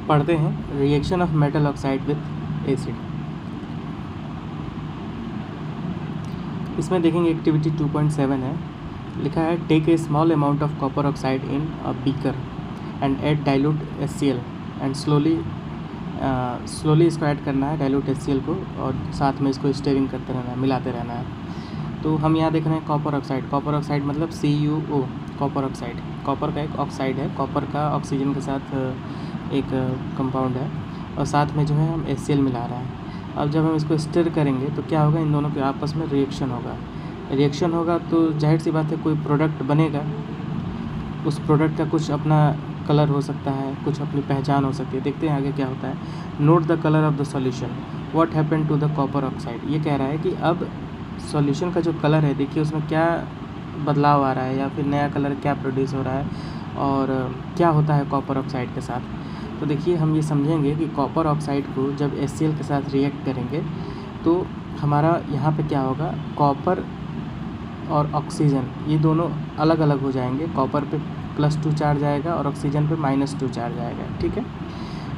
पढ़ते हैं reaction of metal oxide with acid. इसमें देखेंगे एक्टिविटी 2.7 है, लिखा है take a small amount of copper oxide in a beaker and add dilute HCl and slowly इसको ऐड करना है डाइल्यूट HCl को, और साथ में इसको स्टेरिंग करते रहना है, मिलाते रहना है। तो हम यहाँ देख रहे हैं कॉपर ऑक्साइड मतलब CuO, कॉपर ऑक्साइड, कॉपर का एक ऑक्साइड है, कॉपर का ऑक्सीजन के साथ एक कंपाउंड है, और साथ में जो है हम HCl मिला रहे हैं। अब जब हम इसको स्टर करेंगे तो क्या होगा, इन दोनों के आपस में रिएक्शन होगा तो जाहिर सी बात है कोई प्रोडक्ट बनेगा। उस प्रोडक्ट का कुछ अपना कलर हो सकता है, कुछ अपनी पहचान हो सकती है। देखते हैं आगे क्या होता है। Note the colour of the solution, what happened to the copper oxide. ये कह रहा है कि अब सॉल्यूशन का जो कलर है, देखिए उसमें क्या बदलाव आ रहा है या फिर नया कलर क्या प्रोड्यूस हो रहा है और क्या होता है कॉपर ऑक्साइड के साथ। तो देखिए हम ये समझेंगे कि कॉपर ऑक्साइड को जब HCl के साथ रिएक्ट करेंगे तो हमारा यहाँ पे क्या होगा, कॉपर और ऑक्सीजन ये दोनों अलग अलग हो जाएंगे। कॉपर पे +2 चार्ज आएगा और ऑक्सीजन पे -2 चार्ज आएगा, ठीक है।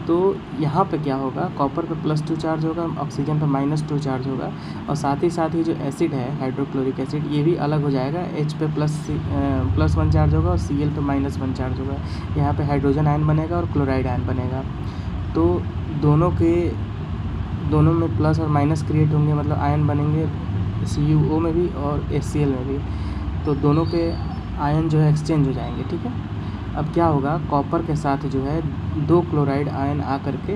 तो यहाँ पे क्या होगा, कॉपर पे +2 चार्ज होगा, ऑक्सीजन पे -2 चार्ज होगा, और साथ ही जो एसिड है हाइड्रोक्लोरिक एसिड ये भी अलग हो जाएगा। H पे +1 चार्ज होगा और Cl पे -1 चार्ज होगा। यहाँ पे हाइड्रोजन आयन बनेगा और क्लोराइड आयन बनेगा। तो दोनों में प्लस और माइनस क्रिएट होंगे, मतलब आयन बनेंगे CuO में भी और HCl में भी। तो दोनों के आयन जो है एक्सचेंज हो जाएंगे, ठीक है। अब क्या होगा, कॉपर के साथ जो है 2 क्लोराइड आयन आ करके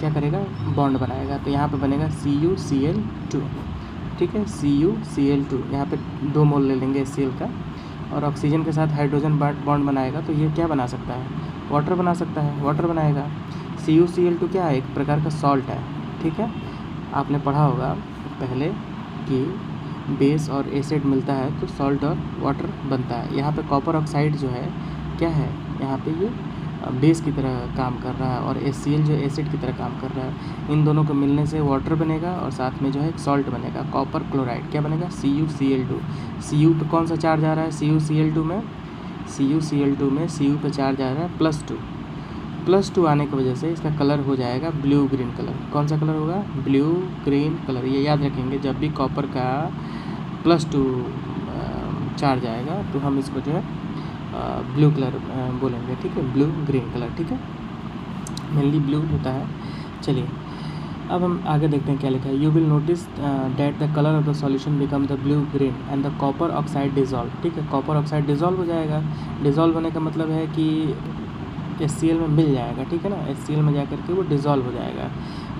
क्या करेगा, बॉन्ड बनाएगा। तो यहाँ पे बनेगा CuCl2, ठीक है, CuCl2। यहाँ पे 2 मोल ले लेंगे HCl का, और ऑक्सीजन के साथ हाइड्रोजन बॉन्ड बनाएगा तो ये क्या बना सकता है, वाटर बना सकता है, वाटर बनाएगा। CuCl2 क्या है, एक प्रकार का सॉल्ट है, ठीक है। आपने पढ़ा होगा पहले कि बेस और एसिड मिलता है तो सॉल्ट और वाटर बनता है। यहाँ पे कॉपर ऑक्साइड जो है क्या है, यहाँ पे ये बेस की तरह काम कर रहा है और HCl जो एसिड की तरह काम कर रहा है। इन दोनों को मिलने से वाटर बनेगा और साथ में जो है एक सॉल्ट बनेगा, कॉपर क्लोराइड। क्या बनेगा, CuCl2। Cu पे कौन सा चार्ज आ रहा है, CuCl2 में Cu पे चार्ज आ रहा है +2 आने की वजह से इसका कलर हो जाएगा ब्लू ग्रीन कलर। कौन सा कलर होगा, ब्लू ग्रीन कलर। ये याद रखेंगे, जब भी कॉपर का +2 चार्ज आएगा तो हम इसको जो है ब्लू कलर बोलेंगे, ठीक है, ब्लू ग्रीन कलर, ठीक है, मेनली ब्लू होता है। चलिए अब हम आगे देखते हैं क्या लिखा है। You will notice that the colour of the solution become the blue green and the copper oxide dissolve, ठीक है। कॉपर ऑक्साइड डिजॉल्व हो जाएगा। डिजॉल्व होने का मतलब है कि HCl में मिल जाएगा, ठीक है ना, HCl में जा करके वो डिज़ोल्व हो जाएगा।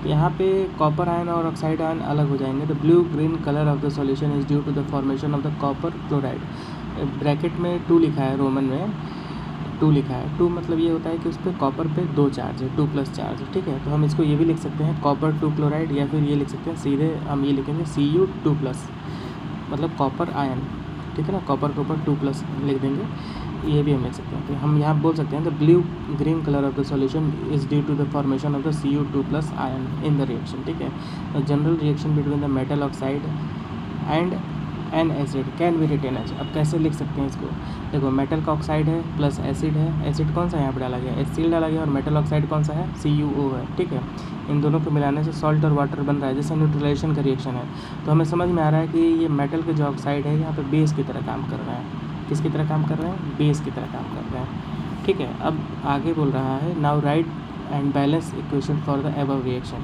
यहाँ पे कॉपर आयन और ऑक्साइड आयन अलग हो जाएंगे। The blue green colour of the solution is due to the formation of the copper chloride. Bracket में 2 लिखा है, रोमन में 2 लिखा है। 2 मतलब ये होता है कि उस पर कॉपर पे 2 चार्ज है, 2+ चार्ज, ठीक है। तो हम इसको ये भी लिख सकते हैं कॉपर 2 क्लोराइड, या फिर ये लिख सकते हैं सीधे हम ये लिखेंगे Cu2+, मतलब कॉपर आयन, ठीक है ना, कॉपर के ऊपर 2+ लिख देंगे, ये भी हम लिख सकते हैं। तो हम यहाँ बोल सकते हैं the blue green colour of the solution is due to the formation of the Cu2+ ion in the reaction, ठीक है। General reaction between the metal oxide and an acid can be written as. अब कैसे लिख सकते हैं इसको, देखो metal का ऑक्साइड है प्लस एसिड है, एसिड कौन सा यहाँ पर डाला गया, HCl डाला गया, और मेटल ऑक्साइड कौन सा है, CuO है, ठीक है। इन दोनों को मिलाने से सॉल्ट और वाटर बन रहा है, जैसे न्यूट्रलाइजेशन का रिएक्शन है। तो हमें समझ में आ रहा है कि ये मेटल के जो ऑक्साइड है यहाँ पे बेस की तरह काम कर रहा है। किसकी तरह काम कर रहे हैं, बेस की तरह काम कर रहे हैं, ठीक है। अब आगे बोल रहा है now right and balance equation for the above reaction,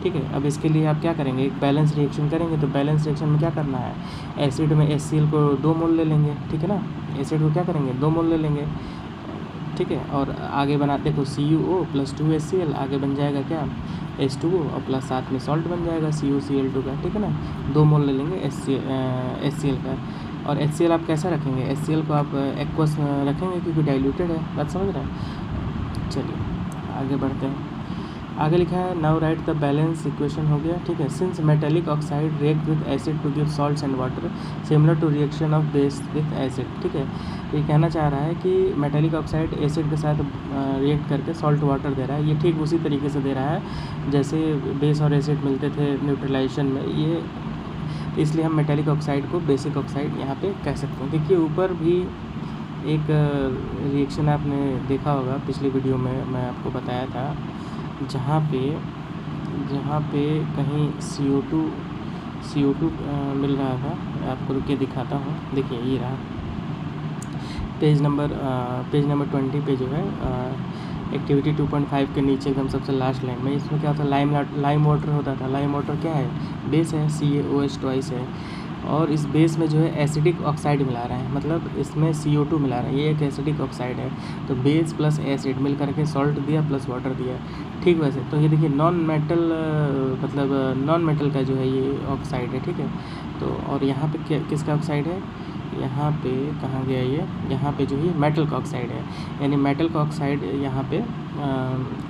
ठीक है। अब इसके लिए आप क्या करेंगे, एक बैलेंस रिएक्शन करेंगे। तो बैलेंस रिएक्शन में क्या करना है, एसिड में HCl को 2 मोल ले लेंगे, ठीक है ना, एसिड को क्या करेंगे 2 मोल ले लेंगे, ठीक है। और आगे बना देखो CuO + 2 HCl, आगे बन जाएगा क्या H2O और प्लस साथ में सॉल्ट बन जाएगा CuCl2 का, ठीक है ना। 2 मोल ले लेंगे HCl का। और HCl आप कैसा रखेंगे, HCl को आप एक्वस रखेंगे क्योंकि डाइल्यूटेड है, बात समझ रहे हैं। चलिए आगे बढ़ते हैं। आगे लिखा है now write the balance equation, हो गया, ठीक है। Since metallic oxide react with acid to give salts and water similar to reaction of base with acid, ठीक है। ये कहना चाह रहा है कि मेटेलिक ऑक्साइड एसिड के साथ रिएक्ट करके सॉल्ट वाटर दे रहा है। ये ठीक उसी तरीके से दे रहा है जैसे बेस और एसिड मिलते थे न्यूट्रलाइजेशन में, ये इसलिए हम मेटेलिक ऑक्साइड को बेसिक ऑक्साइड यहाँ पे कह सकते हैं। देखिए ऊपर भी एक रिएक्शन आपने देखा होगा पिछली वीडियो में मैं आपको बताया था, जहाँ पे कहीं CO2 मिल रहा था। आपको रुक के दिखाता हूँ, देखिए ये रहा पेज नंबर 20 पे जो है एक्टिविटी 2.5 के नीचे एकदम सबसे लास्ट लाइन में इसमें क्या होता है, लाइम वाटर होता था। लाइम वाटर क्या है, बेस है, CaOH ट्वाइस है, और इस बेस में जो है एसिडिक ऑक्साइड मिला रहा है, मतलब इसमें CO2 मिला रहा है, ये एक एसिडिक ऑक्साइड है। तो बेस प्लस एसिड मिल करके सॉल्ट दिया प्लस वाटर दिया, ठीक। वैसे तो ये देखिए नॉन मेटल का जो है ये ऑक्साइड है, ठीक है। तो और यहाँ पे किसका ऑक्साइड है, यहाँ पे कहाँ गया ये, यहाँ पे जो है मेटल का ऑक्साइड है। यानी मेटल का ऑक्साइड यहाँ पे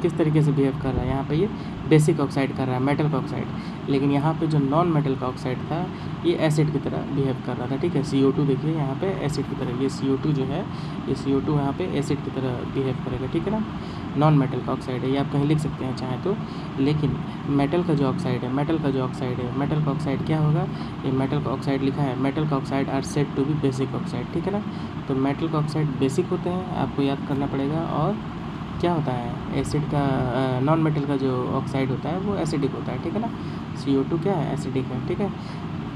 किस तरीके से बिहेव कर रहा है, यहाँ पे ये बेसिक ऑक्साइड कर रहा है, मेटल का ऑक्साइड। लेकिन यहाँ पे जो नॉन मेटल का ऑक्साइड था ये एसिड की तरह बिहेव कर रहा था, ठीक है। CO2 देखिए यहाँ पे एसिड की तरह, ये CO2 जो है ये CO2 यहाँ पे एसिड की तरह बिहेव करेगा, ठीक है ना। नॉन मेटल का ऑक्साइड है, ये आप कहीं लिख सकते हैं चाहे तो। लेकिन मेटल का जो ऑक्साइड है, मेटल का ऑक्साइड क्या होगा, ये मेटल का ऑक्साइड लिखा है, मेटल का oxide are said to be basic oxide, ठीक है ना। तो मेटल का ऑक्साइड बेसिक होते हैं, आपको याद करना पड़ेगा। और क्या होता है, एसिड का नॉन मेटल का जो ऑक्साइड होता है वो एसिडिक होता है, ठीक है ना। CO2 क्या है, एसिडिक है, ठीक है।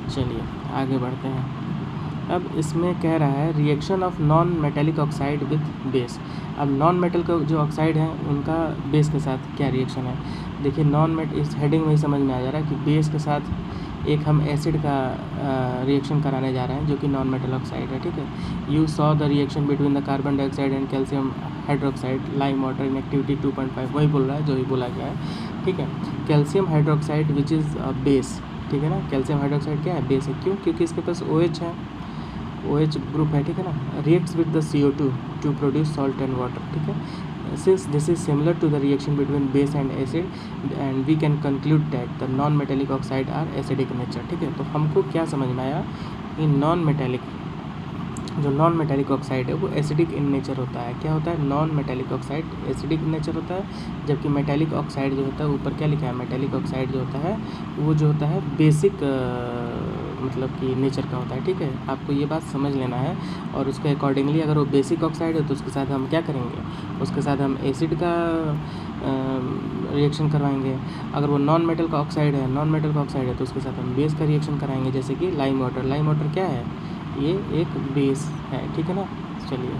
चलिए आगे बढ़ते हैं। अब इसमें कह रहा है reaction of non metallic oxide with base. अब नॉन मेटल का जो ऑक्साइड है उनका बेस के साथ क्या रिएक्शन है, देखिए इस हेडिंग में ही समझ में आ जा रहा है कि बेस के साथ एक हम एसिड का रिएक्शन कराने जा रहे हैं जो कि नॉन मेटल ऑक्साइड है, ठीक है। You saw the reaction between the carbon dioxide and calcium hydroxide lime water in activity 2.5, वही बोल रहा है जो ही बोला गया है, ठीक है। Calcium hydroxide which is base, ठीक है ना। कैल्शियम हाइड्रोक्साइड क्या है, बेस है। क्यों, क्योंकि इसके पास OH है, OH ग्रुप है, ठीक है ना। Reacts with the CO2 to produce salt and water, ठीक है। Since this is similar to the reaction between base and acid, and we can conclude that the non-metallic oxide are acidic in nature, ठीक है। तो हमको क्या समझ में आया कि नॉन मेटेलिक ऑक्साइड है वो एसिडिक इन नेचर होता है। क्या होता है, non metallic oxide acidic in nature होता है, जबकि मेटेलिक ऑक्साइड जो होता है, ऊपर क्या लिखा है, मेटेलिक ऑक्साइड जो होता है वो जो होता है बेसिक मतलब कि नेचर का होता है, ठीक है। आपको ये बात समझ लेना है। और उसके अकॉर्डिंगली अगर वो बेसिक ऑक्साइड है तो उसके साथ हम क्या करेंगे, उसके साथ हम एसिड का रिएक्शन करवाएंगे। अगर वो नॉन मेटल का ऑक्साइड है तो उसके साथ हम बेस का रिएक्शन कराएंगे, जैसे कि लाइम वाटर क्या है, ये एक बेस है, ठीक है ना। चलिए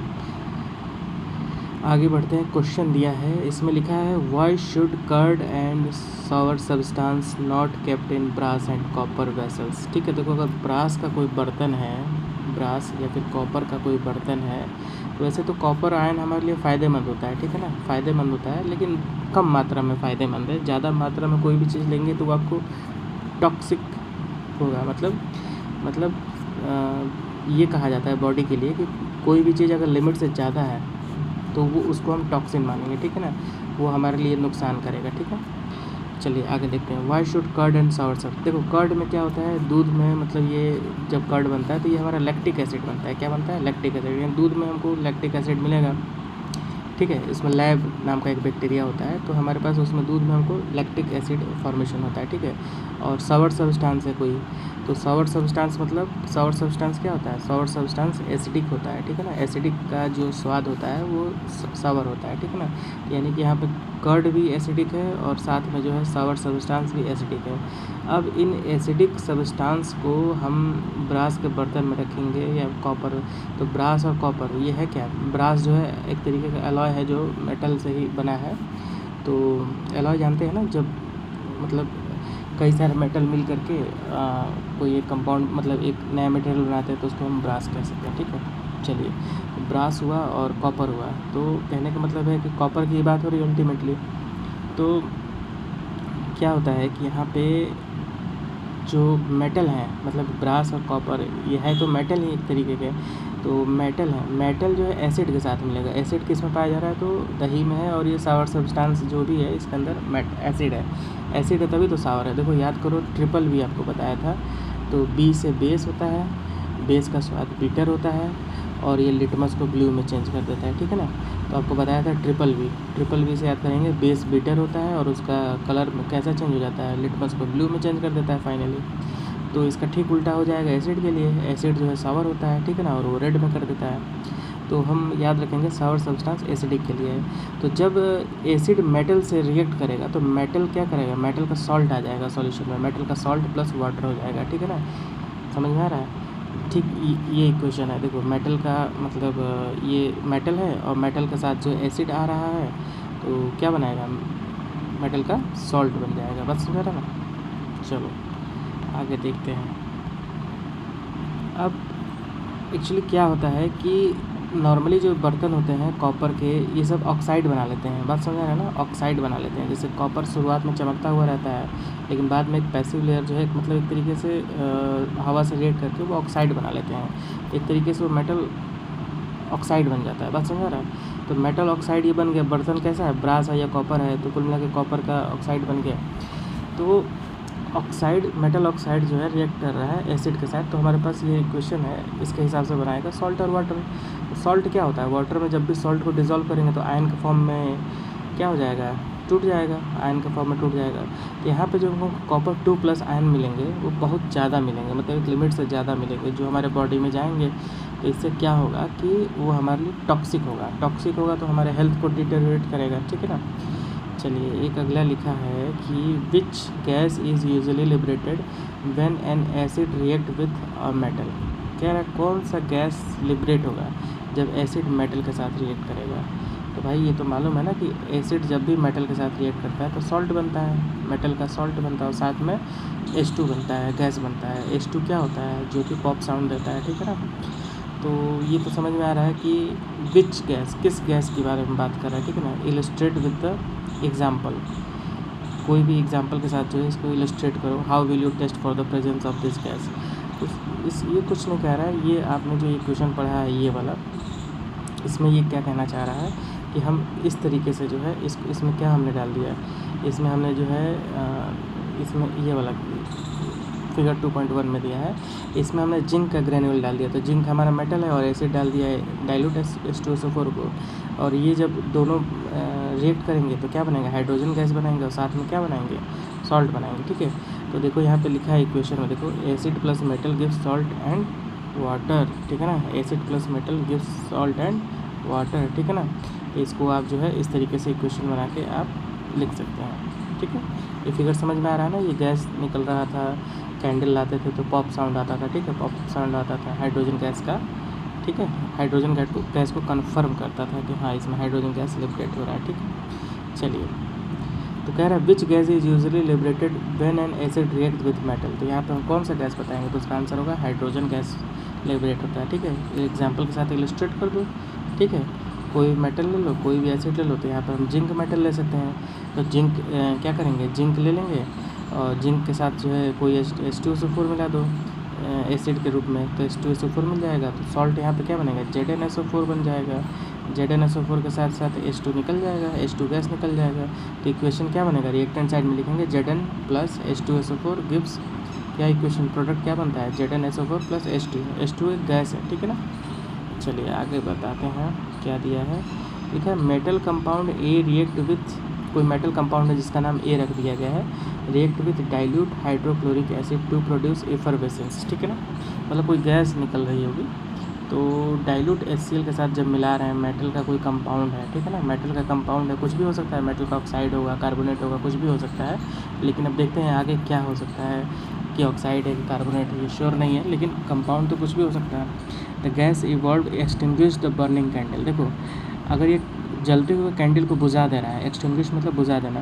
आगे बढ़ते हैं। क्वेश्चन दिया है, इसमें लिखा है why should curd and sour substance not kept in brass and copper vessels, ठीक है। देखो अगर ब्रास का कोई बर्तन है, ब्रास या फिर कॉपर का कोई बर्तन है, तो वैसे तो कॉपर आयन हमारे लिए फ़ायदेमंद होता है, ठीक है ना, फ़ायदेमंद होता है, लेकिन कम मात्रा में फ़ायदेमंद है। ज़्यादा मात्रा में कोई भी चीज़ लेंगे तो वो आपको टॉक्सिक होगा, मतलब ये कहा जाता है बॉडी के लिए कि कोई भी चीज़ अगर लिमिट से ज़्यादा है तो वो उसको हम टॉक्सिन मानेंगे, ठीक है ना, वो हमारे लिए नुकसान करेगा, ठीक है। चलिए आगे देखते हैं। Why should curd and sour सब, देखो कर्ड में क्या होता है, दूध में, मतलब ये जब कर्ड बनता है तो ये हमारा लैक्टिक एसिड बनता है। क्या बनता है, लैक्टिक एसिड, यानी दूध में हमको लैक्टिक एसिड मिलेगा, ठीक है। इसमें लैब नाम का एक बैक्टीरिया होता है, तो हमारे पास उसमें दूध में हमको लैक्टिक एसिड फॉर्मेशन होता है, ठीक है। और सावर सब्सटेंस है कोई, तो सावर सब्सटेंस क्या होता है, सावर सब्सटेंस एसिडिक होता है, ठीक है ना। एसिडिक का जो स्वाद होता है वो सावर होता है, ठीक है ना। यानी कि यहाँ पे कर्ड भी एसिडिक है और साथ में जो है सावर सब्सटेंस भी एसिडिक है। अब इन एसिडिक सब्सटेंस को हम ब्रास के बर्तन में रखेंगे या कॉपर, तो ब्रास और कॉपर ये है क्या, ब्रास जो है एक तरीके का एलॉय है जो मेटल से ही बना है। तो एलॉय जानते हैं ना, जब मतलब कई सारे मेटल मिल करके कोई एक कंपाउंड, मतलब एक नया मटेरियल बनाते हैं, तो उसको हम ब्रास कह सकते हैं, ठीक है। चलिए ब्रास हुआ और कॉपर हुआ, तो कहने का मतलब है कि कॉपर की बात हो रही है अल्टीमेटली। तो क्या होता है कि यहाँ पे जो मेटल हैं, मतलब ब्रास और कॉपर, ये है तो मेटल ही एक तरीके के, तो मेटल है, मेटल जो है एसिड के साथ मिलेगा। एसिड किस में पाया जा रहा है, तो दही में है, और ये सावर सब्सटेंस जो भी है इसके अंदर एसिड है तभी तो सावर है। देखो याद करो, ट्रिपल बी आपको बताया था, तो बी से बेस होता है, बेस का स्वाद बिटर होता है, और ये लिटमस को ब्लू में चेंज कर देता है, ठीक है ना। तो आपको बताया था ट्रिपल बी से याद करेंगे, बेस बिटर होता है और उसका कलर कैसा चेंज हो जाता है, लिटमस को ब्लू में चेंज कर देता है फाइनली। तो इसका ठीक उल्टा हो जाएगा एसिड के लिए, एसिड जो है सावर होता है, ठीक है ना, और वो रेड में कर देता है। तो हम याद रखेंगे सॉवर सब्सटेंस एसिडिक के लिए है। तो जब एसिड मेटल से रिएक्ट करेगा तो मेटल क्या करेगा, मेटल का सॉल्ट आ जाएगा सॉल्यूशन में, मेटल का सॉल्ट प्लस वाटर हो जाएगा, ठीक है ना, समझ में आ रहा है। ठीक ये इक्वेशन है, देखो मेटल का मतलब ये मेटल है और मेटल के साथ जो एसिड आ रहा है तो क्या बनाएगा, मेटल का सॉल्ट बन जाएगा, बस समझ रहा ना। चलो आगे देखते हैं। अब एक्चुअली क्या होता है कि नॉर्मली जो बर्तन होते हैं कॉपर के, ये सब ऑक्साइड बना लेते हैं, बात समझ रहे हैं ना, ऑक्साइड बना लेते हैं। जैसे कॉपर शुरुआत में चमकता हुआ रहता है, लेकिन बाद में एक पैसिव लेयर जो है मतलब एक तरीके से हवा से रिएक्ट करके वो ऑक्साइड बना लेते हैं, एक तरीके से वो मेटल ऑक्साइड बन जाता है, बात समझ रहा है। तो मेटल ऑक्साइड ये बन गया, बर्तन कैसा है, ब्रास है या कॉपर है, तो कुल मिला के कॉपर का ऑक्साइड बन गया। तो ऑक्साइड, मेटल ऑक्साइड जो है रिएक्ट कर रहा है एसिड के साथ, तो हमारे पास ये इक्वेशन है, इसके हिसाब से बनाएगा सॉल्ट और वाटर। तो सॉल्ट क्या होता है, वाटर में जब भी सॉल्ट को डिज़ोल्व करेंगे तो आयन के फॉर्म में क्या हो जाएगा, टूट जाएगा, आयन के फॉर्म में टूट जाएगा। तो यहाँ पे जो हमको कॉपर 2+ आयन मिलेंगे वो बहुत ज़्यादा मिलेंगे, मतलब एक लिमिट से ज़्यादा मिलेंगे, जो हमारे बॉडी में जाएंगे तो इससे क्या होगा कि वो हमारे लिए टॉक्सिक होगा, टॉक्सिक होगा तो हमारे हेल्थ को डिटेरियोरेट करेगा, ठीक है ना। चलिए एक अगला लिखा है कि which gas is usually liberated when an acid react with a metal. कह रहा है कौन सा गैस लिबरेट होगा जब एसिड मेटल के साथ रिएक्ट करेगा। तो भाई ये तो मालूम है ना कि एसिड जब भी मेटल के साथ रिएक्ट करता है तो सॉल्ट बनता है, मेटल का सॉल्ट बनता है और साथ में H2 बनता है, गैस बनता है। H2 क्या होता है, जो कि पॉप साउंड देता है, ठीक है ना। तो ये तो समझ में आ रहा है कि विच गैस, किस गैस के बारे में बात कर रहा है, ठीक है ना। इलस्ट्रेट विद द एग्जाम्पल, कोई भी एग्जाम्पल के साथ जो है इसको इलस्ट्रेट करो। How will you test for the presence of this gas. ये कुछ नहीं कह रहा है, ये आपने जो इक्वेशन पढ़ा है ये वाला, इसमें ये क्या कहना चाह रहा है कि हम इस तरीके से जो है इसमें क्या हमने डाल दिया, इसमें हमने जो है इसमें ये वाला फिगर 2.1 में दिया है, इसमें हमने जिंक का ग्रेन्यूल डाल दिया। तो जिंक हमारा मेटल है और एसिड डाल दिया है डाइल्यूट H2SO4 को, और ये जब दोनों रिएक्ट करेंगे तो क्या बनेगा, हाइड्रोजन गैस बनाएंगे और साथ में क्या बनाएंगे, सॉल्ट बनाएंगे, ठीक है। तो देखो यहाँ पे लिखा है इक्वेशन में, देखो acid plus metal gives salt and water, ठीक है ना, acid plus metal gives salt and water, ठीक है ना। इसको आप जो है इस तरीके से इक्वेशन बना के आप लिख सकते हैं, ठीक है। ये फिगर समझ में आ रहा है ना। ये गैस निकल रहा था, कैंडल लाते थे तो पॉप साउंड आता था, ठीक है, पॉप साउंड आता था हाइड्रोजन गैस का, ठीक है। हाइड्रोजन गैस को कन्फर्म करता था कि हाँ इसमें हाइड्रोजन गैस लिबरेट हो रहा है, ठीक है। चलिए तो कह रहा है which gas is usually liberated when an acid react with metal. तो यहाँ पे हम कौन सा गैस बताएंगे, तो उसका आंसर होगा हाइड्रोजन गैस लिबरेट होता है, ठीक है। एग्जाम्पल के साथ इलस्ट्रेट कर दो, ठीक है। कोई मेटल ले लो, कोई भी एसिड ले लो, तो यहाँ पर हम जिंक मेटल ले सकते हैं। तो जिंक क्या करेंगे, जिंक ले लेंगे और जिंक के साथ जो है कोई H2SO4 मिला दो एसिड के रूप में, तो H2SO4 मिल जाएगा। तो सॉल्ट यहाँ पे क्या बनेगा, ZnSO4 बन जाएगा। ZnSO4 के साथ साथ H2 निकल जाएगा, H2 गैस निकल जाएगा। तो इक्वेशन क्या बनेगा, रिएक्टेंट साइड में लिखेंगे Zn प्लस H2SO4 गिव्स क्या, इक्वेशन प्रोडक्ट क्या बनता है, ZnSO4 प्लस H2। H2 एक गैस है, ठीक है ना। चलिए आगे बताते हैं क्या दिया है। लिखा है metal compound A react with, कोई मेटल कंपाउंड है जिसका नाम ए रख दिया गया है, react with dilute hydrochloric acid to produce effervescence, ठीक है ना। मतलब कोई गैस निकल रही होगी, तो डाइल्यूट HCl के साथ जब मिला रहे हैं, मेटल का कोई कंपाउंड है, ठीक है ना, मेटल का कंपाउंड है, कुछ भी हो सकता है, मेटल का ऑक्साइड होगा, कार्बोनेट होगा, कुछ भी हो सकता है। लेकिन अब देखते हैं आगे क्या हो सकता है, कि ऑक्साइड है कि कार्बोनेट है, ये श्योर नहीं है, लेकिन कंपाउंड तो कुछ भी हो सकता है। The gas evolve extinguish the burning candle. देखो अगर ये जलते हुए कैंडल को बुझा दे रहा है, एक्सटिंग्विश मतलब बुझा देना,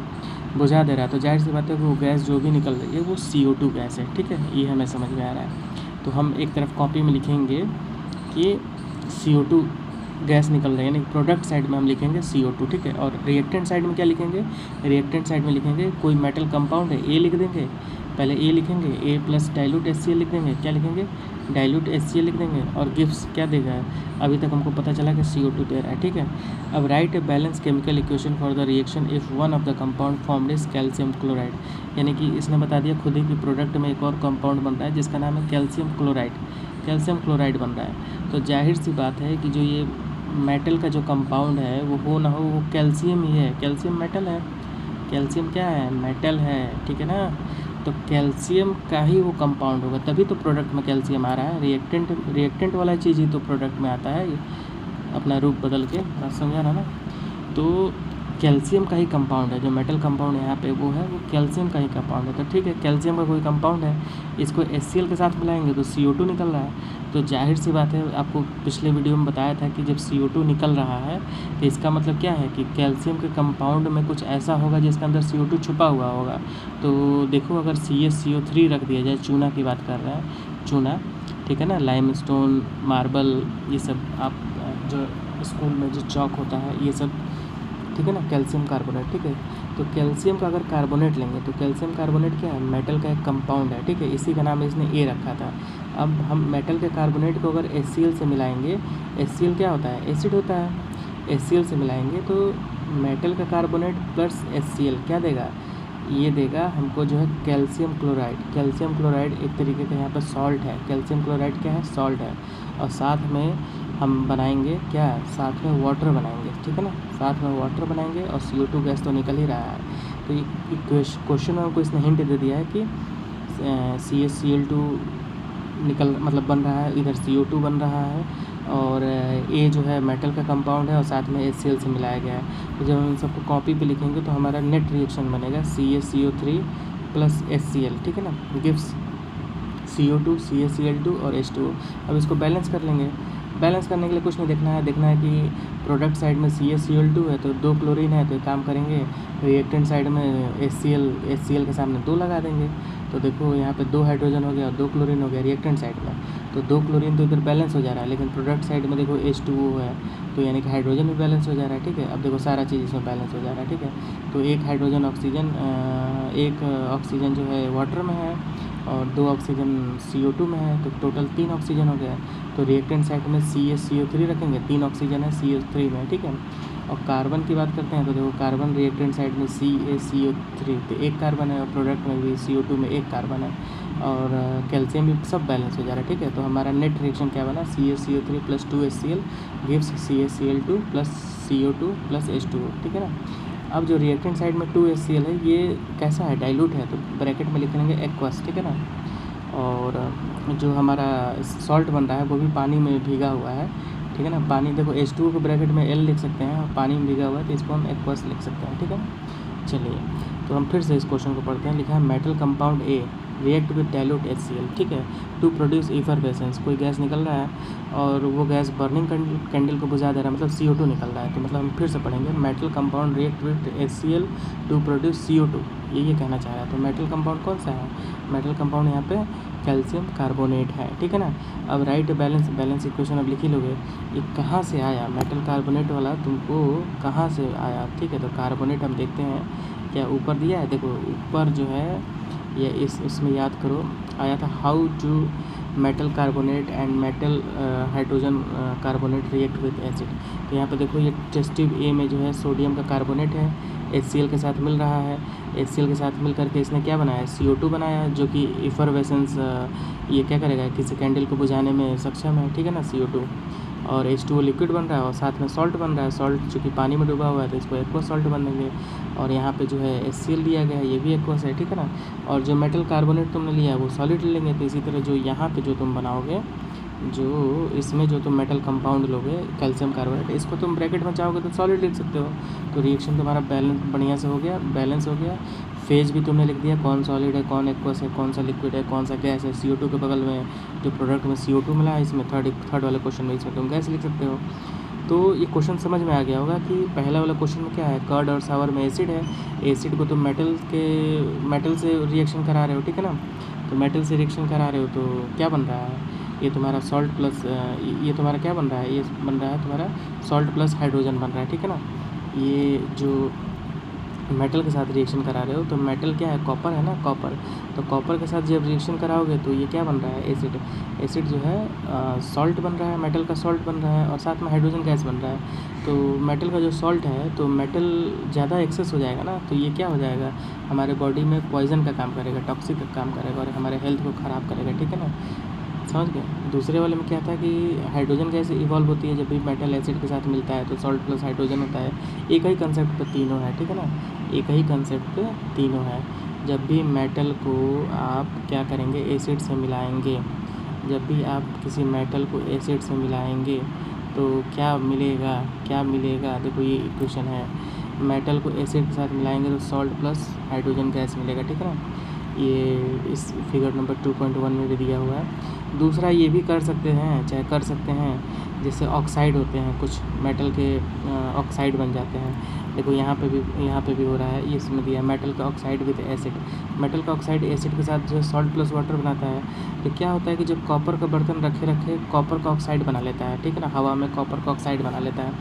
बुझा दे रहा है, तो जाहिर सी बात है वो गैस जो भी निकल रही है वो CO2 गैस है, ठीक है, ये हमें समझ में आ रहा है। तो हम एक तरफ कॉपी में लिखेंगे कि CO2 गैस निकल रही है, यानी प्रोडक्ट साइड में हम लिखेंगे CO2, ठीक है। और रिएक्टेंट साइड में क्या लिखेंगे, रिएक्टेंट साइड में लिखेंगे कोई मेटल कंपाउंड है, ए लिख देंगे, पहले ए लिखेंगे, ए प्लस डाइल्यूट HCl लिख देंगे, क्या लिखेंगे, डाइल्यूट HCl लिख देंगे, और गिव्स क्या देगा, अभी तक हमको पता चला कि CO2 दे रहा है, ठीक है। अब right a balance chemical equation for the reaction if one of the compound formed is calcium chloride. यानी कि इसने बता दिया खुद ही कि प्रोडक्ट में एक और कंपाउंड बन रहा है जिसका नाम है कैल्शियम क्लोराइड, कैल्शियम क्लोराइड बन रहा है। तो जाहिर सी बात है कि जो ये मेटल का जो कंपाउंड है वो हो ना हो वो कैल्शियम ही है, कैल्शियम मेटल है, कैल्शियम क्या है, मेटल है, ठीक है ना। तो कैल्शियम का ही वो कंपाउंड होगा, तभी तो प्रोडक्ट में कैल्शियम आ रहा है। रिएक्टेंट वाला चीज़ ही तो प्रोडक्ट में आता है, अपना रूप बदल के, बात समझा ना। तो कैल्शियम का ही कंपाउंड है, जो मेटल कंपाउंड यहाँ पे वो है, वो कैल्शियम का ही कंपाउंड है। तो ठीक है, कैल्शियम का कोई कंपाउंड है, इसको HCl के साथ मिलाएंगे तो CO2 निकल रहा है। तो जाहिर सी बात है, आपको पिछले वीडियो में बताया था कि जब CO2 निकल रहा है तो इसका मतलब क्या है कि कैल्शियम के कंपाउंड में कुछ ऐसा होगा जिसके अंदर CO2 छुपा हुआ होगा। तो देखो, अगर CaCO3 रख दिया जाए, चूना की बात कर रहे हैं, चूना, ठीक है ना, लाइमस्टोन, मार्बल, ये सब आप जो स्कूल में जो चौक होता है ये सब, ठीक है ना, कैल्शियम कार्बोनेट, ठीक है। तो कैल्शियम का अगर कार्बोनेट लेंगे तो कैल्शियम कार्बोनेट क्या है, मेटल का एक कंपाउंड है, ठीक है, इसी का नाम इसने A रखा था। अब हम मेटल के कार्बोनेट को अगर HCl से मिलाएंगे, HCl क्या होता है, एसिड होता है, HCl से मिलाएंगे तो मेटल का कार्बोनेट प्लस HCl क्या देगा, ये देगा हमको जो है कैल्शियम क्लोराइड। कैल्शियम क्लोराइड एक तरीके का यहाँ पर सॉल्ट है, कैल्शियम क्लोराइड क्या है, सॉल्ट है। और साथ में हम बनाएंगे क्या, साथ में वाटर बनाएंगे, ठीक है ना, साथ में वाटर बनाएंगे और CO2 गैस तो निकल ही रहा है। तो ये क्वेश्चन में हमको इसने हिंट दे दिया है कि CaCl2 निकल मतलब बन रहा है, इधर CO2 बन रहा है, और A जो है मेटल का कंपाउंड है और साथ में HCl से मिलाया गया है। तो जब हम इन सबको कॉपी पे लिखेंगे तो हमारा नेट रिएक्शन बनेगा CaCO3 प्लस HCl, ठीक है ना, गिव्स CO2, CaCl2 और H2O। अब इसको बैलेंस कर लेंगे। बैलेंस करने के लिए कुछ नहीं देखना है, देखना है कि प्रोडक्ट साइड में CaCl2 है तो 2 क्लोरीन है, तो एक काम करेंगे, रिएक्टेंट साइड में HCl के सामने 2 लगा देंगे। तो देखो यहाँ पे 2 हाइड्रोजन हो गया और 2 क्लोरीन हो गया रिएक्टेंट साइड में, तो 2 क्लोरीन तो इधर बैलेंस हो जा रहा है, लेकिन प्रोडक्ट साइड में देखो H2O है, तो यानी कि हाइड्रोजन भी बैलेंस हो जा रहा है, ठीक है। अब देखो सारा चीज़ इसमें बैलेंस हो जा रहा है, ठीक है। तो एक हाइड्रोजन ऑक्सीजन, एक ऑक्सीजन जो है वाटर में है और 2 ऑक्सीजन CO2 में है, तो टोटल 3 ऑक्सीजन हो गया। तो रिएक्टेंट साइड में CaCO3 रखेंगे, 3 ऑक्सीजन है CO3 में, ठीक है। और कार्बन की बात करते हैं तो देखो कार्बन रिएक्टेंट साइड में CaCO3, तो एक कार्बन है, और प्रोडक्ट में भी CO2 में एक कार्बन है, और कैल्शियम भी सब बैलेंस हो जा रहा है, ठीक है। तो हमारा नेट रिएक्शन क्या बना, CaCO3 plus 2 HCl gives CaCl2 plus CO2 plus H2O, ठीक है ना। अब जो रिएक्टेंट साइड में 2 HCl है, ये कैसा है, डाइल्यूट है, तो ब्रैकेट में लिख लेंगे एक्वस, ठीक है ना। और जो हमारा सॉल्ट बन रहा है वो भी पानी में भीगा हुआ है, ठीक है ना। पानी देखो H2O को ब्रैकेट में L लिख सकते हैं, और पानी में भीगा हुआ है तो इसको हम एक्वस लिख सकते हैं, ठीक है। चलिए, तो हम फिर से इस क्वेश्चन को पढ़ते हैं। लिखा है metal compound A react with dilute HCl, ठीक है, टू प्रोड्यूस इफरवेसेंस। कोई गैस निकल रहा है और वो गैस बर्निंग कैंडल को बुझा दे रहा है, मतलब CO2 निकल रहा है। तो मतलब हम फिर से पढ़ेंगे, metal compound react with HCl to produce CO2, ये कहना चाह रहा है। तो मेटल कंपाउंड कौन सा है, मेटल कंपाउंड यहाँ पे कैल्शियम कार्बोनेट है, ठीक है ना। अब राइट बैलेंस इक्वेशन अब लिख ही लोगे। ये कहाँ से आया मेटल कार्बोनेट वाला, तुमको कहाँ से आया, ठीक है। तो कार्बोनेट हम देखते हैं क्या ऊपर दिया है, देखो ऊपर जो है ये इसमें याद करो आया था, how to metal carbonate and metal hydrogen carbonate react with acid. तो यहाँ पे देखो ये टेस्ट ट्यूब A में जो है सोडियम का कार्बोनेट है, HCl के साथ मिल रहा है, HCl के साथ मिल करके इसने क्या बनाया, CO2 बनाया, जो कि इफरवेसेंस ये क्या करेगा, किसी कैंडल को बुझाने में सक्षम है, ठीक है ना, CO2। और H2O लिक्विड बन रहा है और साथ में सॉल्ट बन रहा है, सॉल्ट चूँकि पानी में डूबा हुआ है तो इसको एक्वस सॉल्ट बन देंगे। और यहाँ पे जो है HCl दिया गया है, ये भी एक्वस है, ठीक है ना। और जो मेटल कार्बोनेट तुमने लिया है वो सॉलिड ले लेंगे। तो इसी तरह जो यहाँ पे जो तुम बनाओगे, जो इसमें जो तुम मेटल कंपाउंड लोगे कैल्शियम कार्बोनेट, इसको तुम ब्रैकेट में चाहोगे तो सॉलिड लिख सकते हो। तो रिएक्शन तुम्हारा बैलेंस बढ़िया से हो गया, बैलेंस हो गया। फेज भी तुमने लिख दिया, कौन सॉलिड है, कौन एक्वस है, कौन सा लिक्विड है, कौन सा गैस है। CO2 के बगल में जो प्रोडक्ट में CO2 मिला है, इसमें थर्ड वाले क्वेश्चन में इसमें तुम गैस लिख सकते हो। तो ये क्वेश्चन समझ में आ गया होगा कि पहला वाला क्वेश्चन में क्या है, कर्ड और सावर में एसिड है, एसिड को तुम मेटल से रिएक्शन करा रहे हो, ठीक है ना। तो मेटल से रिएक्शन करा रहे हो तो क्या बन रहा है, ये तुम्हारा सॉल्ट प्लस ये तुम्हारा क्या बन रहा है, ये बन रहा है तुम्हारा सॉल्ट प्लस हाइड्रोजन बन रहा है, ठीक है ना। ये जो मेटल के साथ रिएक्शन करा रहे हो तो मेटल क्या है, कॉपर है ना, कॉपर। तो कॉपर के साथ जब रिएक्शन कराओगे तो ये क्या बन रहा है, एसिड जो है सॉल्ट बन रहा है, मेटल का सॉल्ट बन रहा है और साथ में हाइड्रोजन गैस बन रहा है। तो मेटल का जो सॉल्ट है तो मेटल ज़्यादा एक्सेस हो जाएगा ना, तो ये क्या हो जाएगा, हमारे बॉडी में पॉइजन का काम करेगा, टॉक्सिक का काम करेगा और हमारे हेल्थ को ख़राब करेगा, ठीक है ना, समझ गए। दूसरे वाले में क्या था कि हाइड्रोजन गैस इवॉल्व होती है जब भी मेटल एसिड के साथ मिलता है, तो सॉल्ट प्लस हाइड्रोजन होता है। एक ही कंसेप्ट पे तीनों है, ठीक है ना, एक ही कंसेप्ट पे तीनों है। जब भी मेटल को आप क्या करेंगे, एसिड से मिलाएंगे, जब भी आप किसी मेटल को एसिड से मिलाएंगे तो क्या मिलेगा, देखो ये इक्वेशन है। मेटल को एसिड के साथ मिलाएंगे तो सॉल्ट प्लस हाइड्रोजन गैस मिलेगा, ठीक है ना। ये इस फिगर नंबर 2.1 में भी दिया हुआ है। दूसरा ये भी कर सकते हैं, जैसे ऑक्साइड होते हैं, कुछ मेटल के ऑक्साइड बन जाते हैं। देखो यहाँ पे भी हो रहा है, ये इसमें दिया मेटल का ऑक्साइड विद एसिड। मेटल का ऑक्साइड एसिड के साथ जो है सॉल्ट प्लस वाटर बनाता है। तो क्या होता है कि जब कॉपर का बर्तन रखे कॉपर का ऑक्साइड बना लेता है, ठीक है ना, हवा में कॉपर का ऑक्साइड बना लेता है।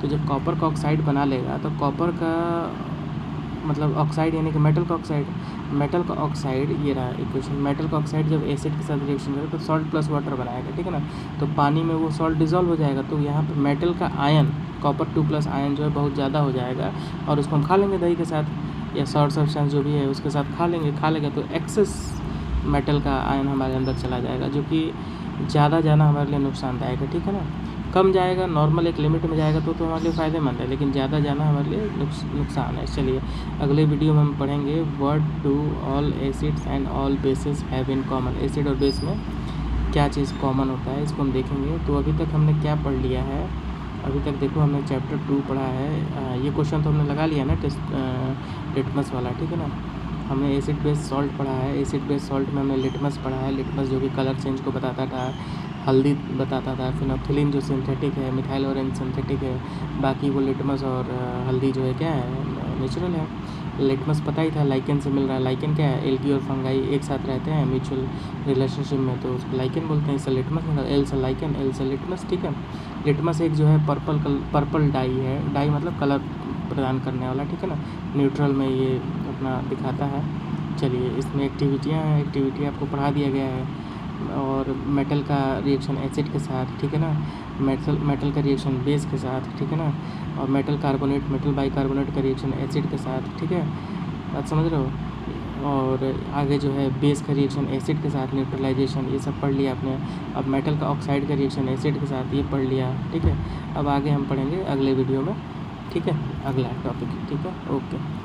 तो जब कॉपर का ऑक्साइड बना लेगा तो कॉपर का मतलब ऑक्साइड यानी कि मेटल का ऑक्साइड ये रहा इक्वेशन। मेटल का ऑक्साइड जब एसिड के साथ रिएक्शन करेगा तो सॉल्ट प्लस वाटर बनाएगा, ठीक है ना। तो पानी में वो सॉल्ट डिज़ोल्व हो जाएगा, तो यहाँ पे मेटल का आयन कॉपर 2+ आयन जो है बहुत ज़्यादा हो जाएगा, और उसको हम खा लेंगे दही के साथ या सॉल्ट सब्सटेंस जो भी है उसके साथ खा लेंगे तो एक्सेस मेटल का आयन हमारे अंदर चला जाएगा, जो कि ज़्यादा जाना हमारे लिए नुकसानदायक है, ठीक है ना। कम जाएगा, नॉर्मल एक लिमिट में जाएगा तो हमारे लिए फ़ायदेमंद है, लेकिन ज़्यादा जाना हमारे लिए नुकसान है। चलिए अगले वीडियो में हम पढ़ेंगे what do all acids and all bases have in common. Acid और बेस में क्या चीज़ कॉमन होता है, इसको हम देखेंगे। तो अभी तक हमने क्या पढ़ लिया है, अभी तक देखो हमने चैप्टर 2 पढ़ा है। ये क्वेश्चन तो हमने लगा लिया ना लिटमस वाला, ठीक है ना। हमने एसिड बेस सॉल्ट पढ़ा है, एसिड बेस सॉल्ट में हमने लिटमस पढ़ा है। लिटमस जो कि कलर चेंज को बताता था, हल्दी बताता था। फिनोल्फ्थीलीन जो सिंथेटिक है, मिथाइल ऑरेंज सिंथेटिक है, बाकी वो लिटमस और हल्दी जो है क्या है, नेचुरल है। लिटमस पता ही था, लाइकेन से मिल रहा है। लाइकेन क्या है, एल्गी और फंगाई एक साथ रहते हैं म्यूचुअल रिलेशनशिप में, तो उसको लाइकेन बोलते हैं। इससे लिटमस निकला, एल से लाइकेन, एल से लिटमस, ठीक है। लिटमस एक जो है पर्पल डाई है, डाई मतलब कलर प्रदान करने वाला, ठीक है ना। न्यूट्रल में ये अपना दिखाता है। चलिए इसमें एक्टिविटियाँ हैं, एक्टिविटी आपको पढ़ा दिया गया है। और मेटल का रिएक्शन एसिड के साथ, ठीक है ना। मेटल का रिएक्शन बेस के साथ, ठीक है ना। और मेटल बाइकार्बोनेट का रिएक्शन एसिड के साथ, ठीक है, बात समझ रहे हो। और आगे जो है बेस का रिएक्शन एसिड के साथ, न्यूट्रलाइजेशन, ये सब पढ़ लिया आपने। अब मेटल का ऑक्साइड का रिएक्शन एसिड के साथ, ये पढ़ लिया, ठीक है। अब आगे हम पढ़ेंगे अगले वीडियो में, ठीक है, अगला टॉपिक, ठीक है, ओके।